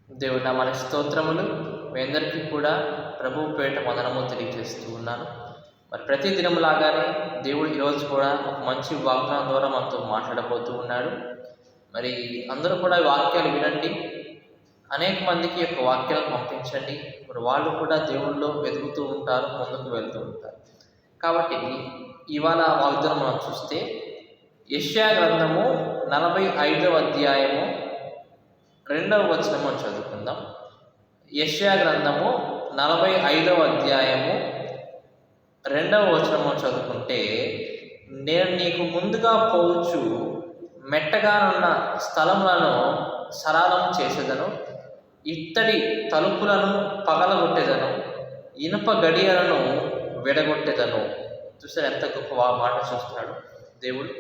దేవుని నామానికి స్తోత్రములు. మీ అందరికీ కూడా ప్రభువు పేరిట వందనము తెలియజేస్తూ ఉన్నాను. మరి ప్రతి దినం లాగానే దేవుడు ఈరోజు కూడా ఒక మంచి వాగ్దానం ద్వారా మనతో మాట్లాడబోతూ ఉన్నాడు. మరి అందరూ కూడా ఈ వాక్యాలు వినండి. అనేక మందికి యొక్క వాక్యాలను పంపించండి. మరి వాళ్ళు కూడా దేవుళ్ళలో వెతుకుతూ ఉంటారు, ముందుకు వెళ్తూ ఉంటారు. కాబట్టి ఇవాళ వాగ్దానం మనం చూస్తే యెషయా గ్రంథము 45వ అధ్యాయము 2వ వచనము చదువుకుందాం. యెషయా గ్రంథము 45వ అధ్యాయము 2వ వచనము చదువుకుంటే, నేను నీకు ముందుగా పోవచ్చు మెట్టగానున్న స్థలములను సరళము చేసేదను, ఇత్తడి తలుపులను పగలగొట్టేదను, ఇనుప గడియలను విడగొట్టేదను. చూసారు ఎంత గొప్ప మాట చూస్తున్నాడు దేవుడు.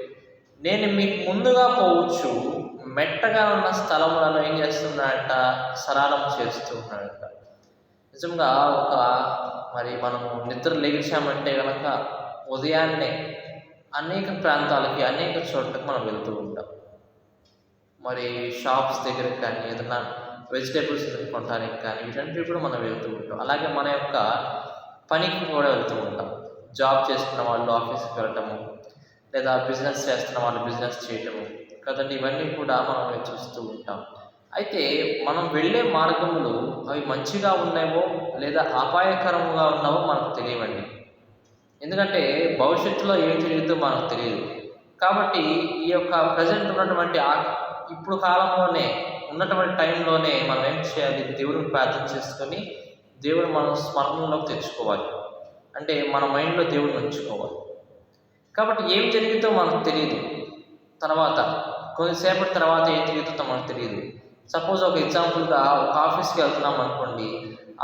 నేను మీకు ముందుగా పోవచ్చు మెట్టగా ఉన్న స్థలములను ఏం చేస్తున్నాడట, సరళం చేస్తూ ఉన్నాడట. నిజంగా మరి మనము నిద్ర లేచామంటే కనుక ఉదయాన్నే అనేక ప్రాంతాలకి అనేక చోట్లకి మనం వెళ్తూ ఉంటాం. మరి షాప్స్ దగ్గరికి కానీ, ఏదైనా వెజిటేబుల్స్ కొనడానికి కానీ, వీటన్నిటి కూడా మనం వెళ్తూ ఉంటాం. అలాగే మన యొక్క పనికి కూడా వెళ్తూ ఉంటాం. జాబ్ చేస్తున్న వాళ్ళు ఆఫీస్కి వెళ్ళటము, లేదా బిజినెస్ చేస్తున్న వాళ్ళు బిజినెస్ చేయటము కదండి, ఇవన్నీ కూడా మనం చూస్తూ ఉంటాం. అయితే మనం వెళ్ళే మార్గములు అవి మంచిగా ఉన్నాయో లేదా అపాయకరంగా ఉన్నావో మనకు తెలియవండి. ఎందుకంటే భవిష్యత్తులో ఏం జరుగుతుందో మనకు తెలియదు. కాబట్టి ఈ యొక్క ప్రజెంట్ ఉన్నటువంటి ఇప్పుడు కాలంలోనే ఉన్నటువంటి టైంలోనే మనం ఏం చేయాలి, దేవుడిని ప్రార్థన చేసుకొని దేవుడు మనం స్మరణలోకి తెచ్చుకోవాలి. అంటే మన మైండ్లో దేవుడిని ఉంచుకోవాలి. కాబట్టి ఏం జరిగిందో మనకు తెలియదు. తర్వాత కొద్దిసేపటి తర్వాత ఏం జరుగుతుందో మనకు తెలియదు. సపోజ్ ఒక ఎగ్జాంపుల్గా ఒక ఆఫీస్కి వెళ్తున్నాం అనుకోండి,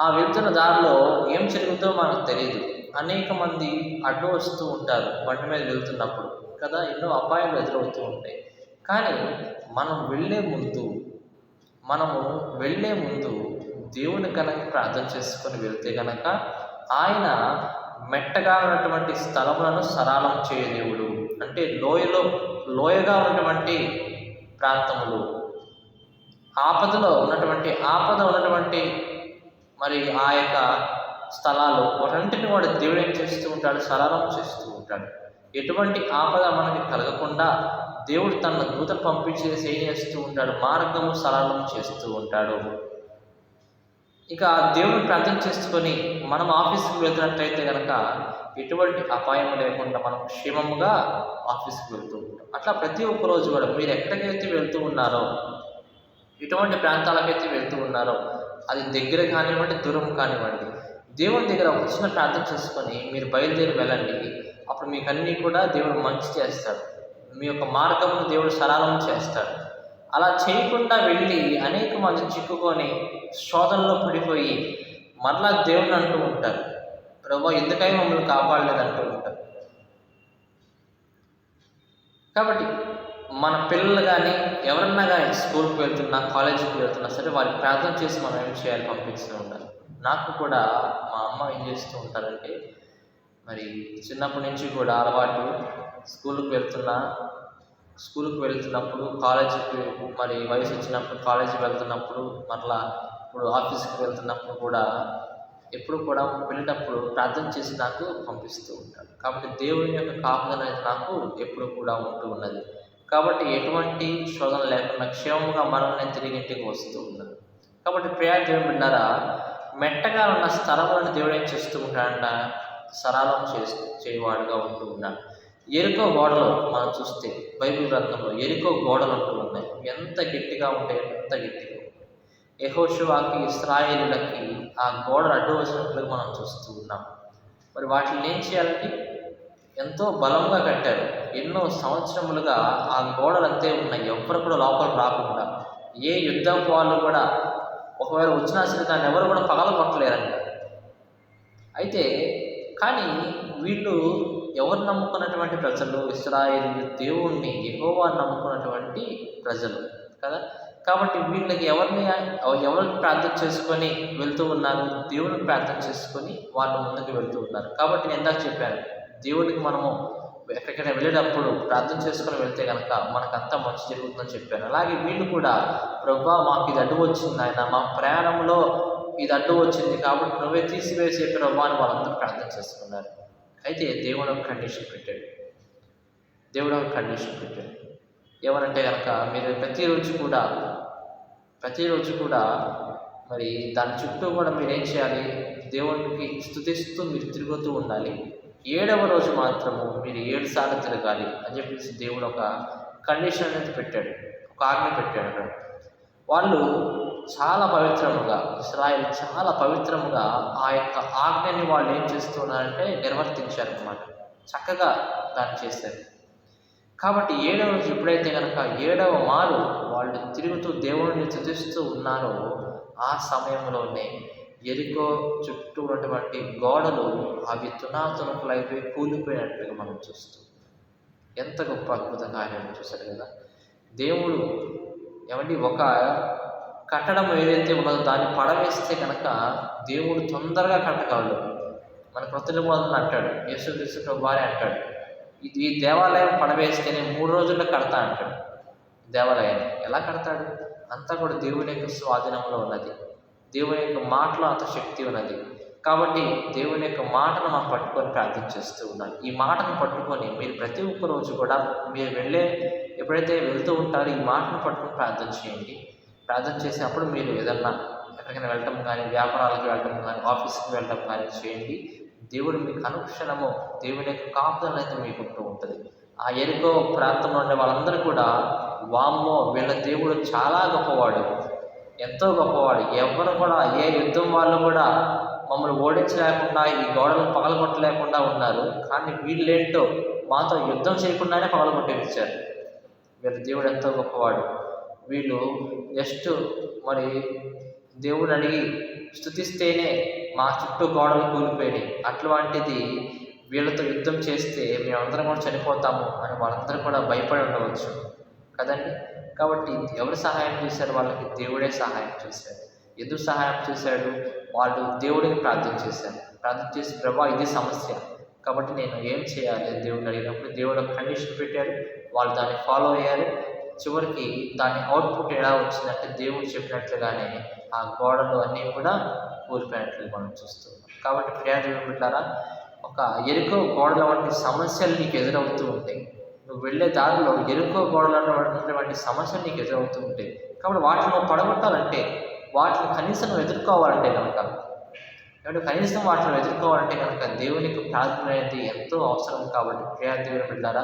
ఆ వెళ్తున్న దారిలో ఏం జరుగుతుందో మనకు తెలియదు. అనేక మంది అడ్డు వస్తూ ఉంటారు బండి మీద వెళ్తున్నప్పుడు కదా, ఎన్నో అపాయాలు ఎదురవుతూ ఉంటాయి. కానీ మనము వెళ్ళే ముందు దేవుని కనుక ప్రార్థన చేసుకొని వెళ్తే కనుక ఆయన మెట్టగా ఉన్నటువంటి స్థలములను సరళం చేయ దేవుడు. అంటే లోయగా ఉన్నటువంటి ప్రాంతములు, ఆపద ఉన్నటువంటి మరి ఆ యొక్క స్థలాలు వాటన్నిటిని వాడు దేవుడు ఏం చేస్తూ ఉంటాడు, సరళం చేస్తూ ఉంటాడు. ఎటువంటి ఆపద మనకి కలగకుండా దేవుడు తన దూతను పంపించేసి ఏం చేస్తూ ఉంటాడు, మార్గము సరళం చేస్తూ ఉంటాడు. ఇక దేవుని ప్రార్థన చేసుకొని మనం ఆఫీస్కి వెళ్తున్నట్లయితే కనుక ఎటువంటి అపాయం లేకుండా మనం క్షేమముగా ఆఫీస్కి వెళ్తూ ఉంటాం. అట్లా ప్రతి ఒక్క రోజు కూడా మీరు ఎక్కడికైతే వెళ్తూ ఉన్నారో, ఎటువంటి ప్రాంతాలకైతే వెళ్తూ ఉన్నారో, అది దగ్గర కానివ్వండి, దూరం కానివ్వండి, దేవుని దగ్గర ఒక చిన్న ప్రార్థన చేసుకొని మీరు బయలుదేరి వెళ్ళండి. అప్పుడు మీకు అన్నీ కూడా దేవుడు మంచి చేస్తాడు. మీ యొక్క మార్గమును దేవుడు సరళం చేస్తాడు. అలా చేయకుండా వెళ్ళి అనేక మంది చిక్కుకొని శోధనలో పడిపోయి మరలా దేవుని అంటూ ఉంటారు, ప్రభు ఎందుకై మమ్మల్ని కాపాడలేదంటూ ఉంటారు. కాబట్టి మన పిల్లలు కానీ ఎవరన్నా కానీ స్కూల్కి వెళ్తున్నా, కాలేజీకి వెళ్తున్నా సరే, వారికి ప్రార్థన చేసి మనం ఏం చేయాలి, పంపిస్తూ ఉండాలి. నాకు కూడా మా అమ్మ ఏం చేస్తూ ఉంటారంటే, మరి చిన్నప్పటి నుంచి కూడా అలవాటు, స్కూల్కి వెళ్తున్నప్పుడు, కాలేజీకి మరి వయసు వచ్చినప్పుడు కాలేజీకి వెళ్తున్నప్పుడు, మరలా ఇప్పుడు ఆఫీస్కి వెళ్తున్నప్పుడు కూడా ఎప్పుడు కూడా వెళ్ళేటప్పుడు ప్రార్థన చేసి నాకు పంపిస్తూ ఉంటాడు. కాబట్టి దేవుని యొక్క కాపుదల అనేది నాకు ఎప్పుడు కూడా ఉంటూ ఉన్నది. కాబట్టి ఎటువంటి శోధన లేకుండా క్షేమంగా మరణం తిరిగి ఇంటికి వస్తూ ఉన్నాను. కాబట్టి ప్రియ దేవుని బిడ్డలారా, మెట్టగా ఉన్న స్థలములను దేవుడు ఏం చేస్తూ ఉంటాడంట, సరళం చేయవాడుగా ఉంటూ ఉన్నాడు. ఎరికో గోడలు మనం చూస్తే బైబిల్ గ్రంథంలో ఎరికో గోడలు అంటూ ఉన్నాయి. ఎంత గట్టిగా ఉంటాయి, ఎంత గట్టిగా. యెహోషువకి, ఇశ్రాయేలులకి ఆ గోడలు అడ్డు వచ్చినట్లుగా మనం చూస్తూ ఉన్నాం. మరి వాటిని ఏం చేయాలంటే ఎంతో బలంగా కట్టారు. ఎన్నో సంవత్సరములుగా ఆ గోడలు అంతే ఉన్నాయి. ఎవ్వరు కూడా లోపల రాకుండా, ఏ యుద్ధం వాళ్ళు కూడా ఒకవేళ వచ్చినా సరే దాన్ని ఎవరు కూడా పగలగొట్టలేరంట. అయితే కానీ వీళ్ళు ఎవరు నమ్ముకున్నటువంటి ప్రజలు, ఇశ్రాయేలు దేవుణ్ణి, యెహోవాను నమ్ముకున్నటువంటి ప్రజలు కదా. కాబట్టి వీళ్ళకి ఎవరికి ప్రార్థన చేసుకొని వెళ్తూ ఉన్నారు, దేవుని ప్రార్థన చేసుకొని వాళ్ళు ముందుకు వెళ్తూ ఉన్నారు. కాబట్టి నేను ఇందాక చెప్పాను, దేవుడికి మనము ఎక్కడికైనా వెళ్ళేటప్పుడు ప్రార్థన చేసుకొని వెళ్తే కనుక మనకంతా మంచి జరుగుతుందని చెప్పాను. అలాగే వీళ్ళు కూడా ప్రభువా మాకు ఇది అడ్డు వచ్చింది ఆయన, మా ప్రయాణంలో ఇది అడ్డు వచ్చింది కాబట్టి నువ్వే తీసివేసే ప్రభువా అని వాళ్ళందరూ ప్రార్థన చేసుకున్నారు. అయితే దేవుడు ఒక కండిషన్ పెట్టాడు. ఏమనంటే కనుక మీరు ప్రతిరోజు కూడా మరి దాని చుట్టూ కూడా మీరేం చేయాలి, దేవునికి స్తుతిస్తూ మీరు తిరుగుతూ ఉండాలి. 7వ రోజు మాత్రము మీరు 7 సార్లు తిరగాలి అని చెప్పేసి దేవుడు ఒక కండిషన్ అనేది పెట్టాడు, ఒక ఆజ్ఞ పెట్టాడు అక్కడ. వాళ్ళు చాలా పవిత్రముగా, ఇశ్రాయేలు చాలా పవిత్రముగా ఆ యొక్క ఆజ్ఞని వాళ్ళు ఏం చేస్తున్నారంటే నిర్వర్తించారన్నమాట. చక్కగా దాన్ని చేశారు. కాబట్టి 7వ రోజు ఎప్పుడైతే కనుక 7వ మారు వాళ్ళు తిరుగుతూ దేవుడిని స్తుతిస్తూ ఉన్నారో ఆ సమయంలోనే ఎరికో చుట్టూ ఉన్నటువంటి గోడలు అవి తునాతునకులైపోయి కూలిపోయినట్లుగా మనం చూస్తాం. ఎంత గొప్ప అద్భుత కార్యం చూశారు కదా దేవుడు. ఒక కట్టడం ఏదైతే ఉన్నదో దాన్ని పడవేస్తే కనుక దేవుడు తొందరగా కట్టగలడు. మన క్రొత్త నిబంధన అంటాడు, యేసుక్రీస్తు వారే అంటాడు, ఈ దేవాలయం పడవేస్తేనే 3 రోజుల్లో కడతా అంటాడు. దేవాలయాన్ని ఎలా కడతాడు? అంతా కూడా దేవుని యొక్క స్వాధీనంలో ఉన్నది. దేవుని యొక్క మాటలో అంత శక్తి ఉన్నది. కాబట్టి దేవుని యొక్క మాటను మనం పట్టుకొని ప్రార్థన చేస్తూ ఉన్నాం. ఈ మాటను పట్టుకొని మీరు ప్రతి ఒక్క రోజు కూడా మీరు ఎప్పుడైతే వెళ్తూ ఉంటారో ఈ మాటను పట్టుకొని ప్రార్థన చేయండి. ప్రార్థన చేసినప్పుడు మీరు ఏదన్నా ఎక్కడికైనా వెళ్ళటం కానీ, వ్యాపారాలకు వెళ్ళటం కానీ, ఆఫీస్కి వెళ్ళటం కానీ చేయండి. దేవుడు మీకు అనుక్షణము దేవుని యొక్క కాపుదల అయితే మీకు ఉంటూ ఉంటుంది. ఆ ఎరికో ప్రాంతంలో ఉండే వాళ్ళందరూ కూడా వామ్మో వీళ్ళ దేవుడు చాలా గొప్పవాడు, ఎంతో గొప్పవాడు, ఎవరు కూడా ఏ యుద్ధం వాళ్ళు కూడా మమ్మల్ని ఓడించలేకుండా ఈ గోడలు పగలగొట్టలేకుండా ఉన్నారు, కానీ వీళ్ళేంటో మాతో యుద్ధం చేయకుండానే పగలగొట్టేపించారు. వీళ్ళ దేవుడు ఎంతో గొప్పవాడు. వీళ్ళు జస్ట్ మరి దేవుడు అడిగి స్తుతిస్తేనే మా చుట్టూ గోడలు కూలిపోయినాయి, అట్లాంటిది వీళ్ళతో యుద్ధం చేస్తే మేమందరం కూడా చనిపోతాము అని వాళ్ళందరూ కూడా భయపడి ఉండవచ్చు కదండి. కాబట్టి ఎవరు సహాయం చేశారు వాళ్ళకి? దేవుడే సహాయం చేశాడు. ఎందుకు సహాయం చేశాడు? వాళ్ళు దేవుడిని ప్రార్థన చేశారు. ప్రార్థన చేసి ప్రభా ఇది సమస్య కాబట్టి నేను ఏం చేయాలి అని దేవుడిని అడిగినప్పుడు దేవుడు ఒక కండిషన్ పెట్టాడు. వాళ్ళు దాన్ని ఫాలో అయ్యారు. చివరికి దాని అవుట్పుట్ ఎలా వచ్చిందంటే దేవుడు చెప్పినట్లుగానే ఆ గోడలు అన్నీ కూడా కూలిపోయినట్లు మనం చూస్తున్నాం. కాబట్టి ప్రియాదేవుని బిడ్డలారా, ఒక ఎరుకో గోడల వంటి సమస్యలు నీకు ఎదురవుతూ ఉంటాయి. నువ్వు వెళ్ళే దారిలో ఎరుకో గోడలు అన్నటువంటి సమస్యలు నీకు ఎదురవుతూ ఉంటాయి. కాబట్టి వాటిని నువ్వు పడగొట్టాలంటే, వాటిని కనీసం నువ్వు ఎదుర్కోవాలంటే కనుక దేవునికి ప్రార్థన అనేది ఎంతో అవసరం. కాబట్టి ప్రియాదేవుని బిడ్డలారా,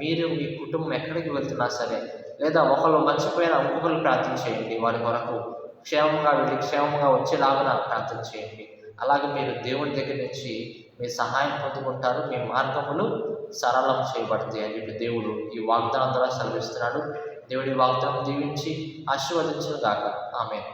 మీరు మీ కుటుంబం ఎక్కడికి వెళ్తున్నా సరే, లేదా ఒకళ్ళు మర్చిపోయిన ఇంకొకరు ప్రార్థన చేయండి. వారి కొరకు క్షేమంగా వెళ్ళి క్షేమంగా వచ్చేలాగా ప్రార్థన చేయండి. అలాగే మీరు దేవుని దగ్గర నుంచి మీ సహాయం పొందుకుంటారు, మీ మార్గములు సరళం చేయబడతాయి అని చెప్పి దేవుడు ఈ వాగ్దానం ద్వారా సెలవిస్తున్నాడు. దేవుడి వాగ్దానం దీవించి ఆశీర్వదించును గాక. ఆమేన్.